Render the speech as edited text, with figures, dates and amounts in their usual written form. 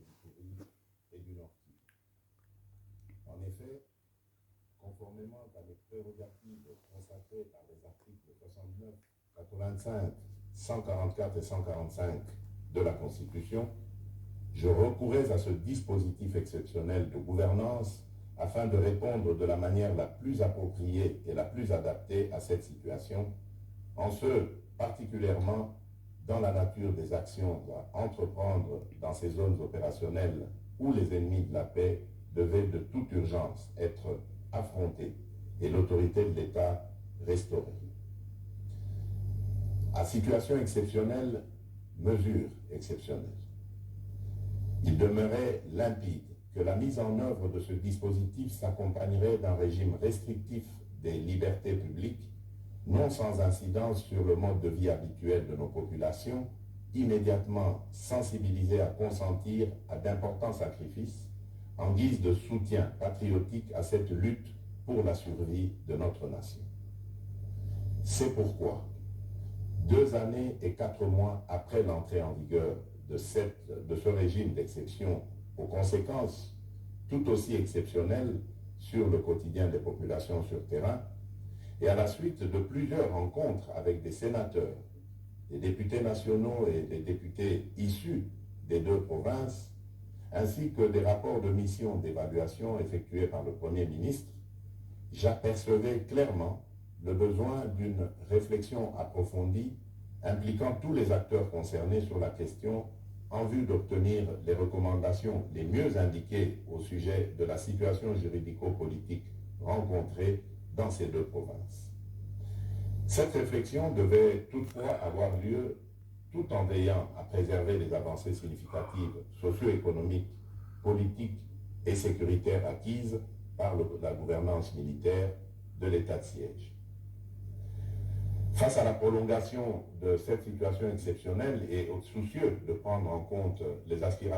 du Kourou et du Nord-Kivu. En effet, conformément à mes prérogatives consacrées par les articles 69, 85, 144 et 145 de la Constitution, je recourais à ce dispositif exceptionnel de gouvernance afin de répondre de la manière la plus appropriée et la plus adaptée à cette situation, en ce particulièrement dans la nature des actions à entreprendre dans ces zones opérationnelles où les ennemis de la paix devaient de toute urgence être affrontés et l'autorité de l'État restaurée. À situation exceptionnelle, mesure exceptionnelle. Il demeurait limpide que la mise en œuvre de ce dispositif s'accompagnerait d'un régime restrictif des libertés publiques, non sans incidence sur le mode de vie habituel de nos populations, immédiatement sensibilisées à consentir à d'importants sacrifices en guise de soutien patriotique à cette lutte pour la survie de notre nation. C'est pourquoi, 2 années et 4 mois après l'entrée en vigueur de ce régime d'exception aux conséquences tout aussi exceptionnelles sur le quotidien des populations sur terrain, et à la suite de plusieurs rencontres avec des sénateurs, des députés nationaux et des députés issus des 2 provinces, ainsi que des rapports de mission d'évaluation effectués par le Premier ministre, j'apercevais clairement le besoin d'une réflexion approfondie impliquant tous les acteurs concernés sur la question en vue d'obtenir les recommandations les mieux indiquées au sujet de la situation juridico-politique rencontrée dans ces 2 provinces. Cette réflexion devait toutefois avoir lieu tout en veillant à préserver les avancées significatives socio-économiques, politiques et sécuritaires acquises par la gouvernance militaire de l'état de siège. Face à la prolongation de cette situation exceptionnelle et soucieux de prendre en compte les aspirations